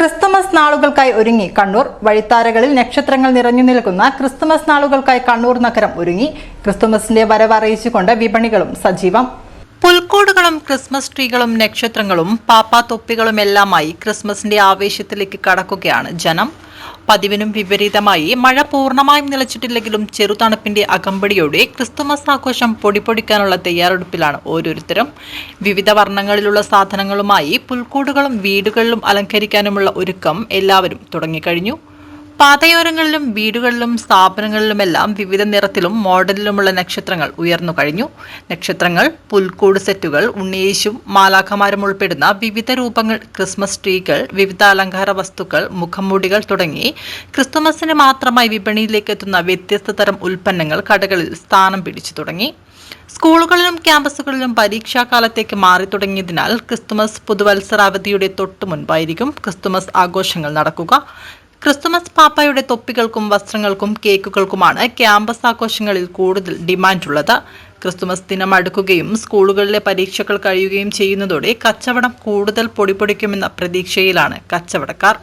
Christmas നാളുകൾക്കായി ഒരുങ്ങി കണ്ണൂർ. വഴിത്താരകളിൽ നക്ഷത്രങ്ങൾ നിറഞ്ഞു നിൽക്കുന്ന ക്രിസ്തുമസ് നാളുകൾക്കായി കണ്ണൂർ നഗരം ഒരുങ്ങി. ക്രിസ്തുമസിന്റെ വരവ് അറിയിച്ചുകൊണ്ട് വിപണികളും സജീവം. പുൽക്കൂടുകളും ക്രിസ്മസ് ട്രീകളും നക്ഷത്രങ്ങളും പാപ്പാത്തൊപ്പികളുമെല്ലാമായി ക്രിസ്മസിന്റെ ആവേശത്തിലേക്ക് കടക്കുകയാണ് ജനം. പതിവിനും വിപരീതമായി മഴ പൂർണ്ണമായും നിലച്ചിട്ടില്ലെങ്കിലും ചെറുതണുപ്പിന്റെ അകമ്പടിയോടെ ക്രിസ്തുമസ് ആഘോഷം പൊടിപൊടിക്കാനുള്ള തയ്യാറെടുപ്പിലാണ് ഓരോരുത്തരും. വിവിധ വർണ്ണങ്ങളിലുള്ള സാധനങ്ങളുമായി പുൽക്കൂടുകളും വീടുകളിലും അലങ്കരിക്കാനുമുള്ള ഒരുക്കം എല്ലാവരും തുടങ്ങിക്കഴിഞ്ഞു. പാതയോരങ്ങളിലും വീടുകളിലും സ്ഥാപനങ്ങളിലുമെല്ലാം വിവിധ നിറത്തിലും മോഡലിലുമുള്ള നക്ഷത്രങ്ങൾ ഉയർന്നു കഴിഞ്ഞു. നക്ഷത്രങ്ങൾ, പുൽക്കൂട് സെറ്റുകൾ, ഉണ്ണിയേശും മാലാഖമാരും ഉൾപ്പെടുന്ന വിവിധ രൂപങ്ങൾ, ക്രിസ്മസ് ട്രീകൾ, വിവിധ അലങ്കാര വസ്തുക്കൾ, മുഖംമൂടികൾ തുടങ്ങി ക്രിസ്തുമസിന് മാത്രമായി വിപണിയിലേക്ക് എത്തുന്ന വ്യത്യസ്ത തരം ഉൽപ്പന്നങ്ങൾ കടകളിൽ സ്ഥാനം പിടിച്ചു തുടങ്ങി. സ്കൂളുകളിലും ക്യാമ്പസുകളിലും പരീക്ഷാകാലത്തേക്ക് മാറി തുടങ്ങിയതിനാൽ ക്രിസ്തുമസ് പുതുവത്സരാവധിയുടെ തൊട്ടു മുൻപായിരിക്കും ക്രിസ്തുമസ് ആഘോഷങ്ങൾ നടക്കുക. ക്രിസ്തുമസ് പാപ്പായുടെ തൊപ്പികൾക്കും വസ്ത്രങ്ങൾക്കും കേക്കുകൾക്കുമാണ് ക്യാമ്പസ് ആഘോഷങ്ങളിൽ കൂടുതൽ ഡിമാൻഡുള്ളത്. ക്രിസ്തുമസ് ദിനം അടുക്കുകയും സ്കൂളുകളിലെ പരീക്ഷകൾ കഴിയുകയും ചെയ്യുന്നതോടെ കച്ചവടം കൂടുതൽ പൊടിപൊടിക്കുമെന്ന പ്രതീക്ഷയിലാണ് കച്ചവടക്കാർ.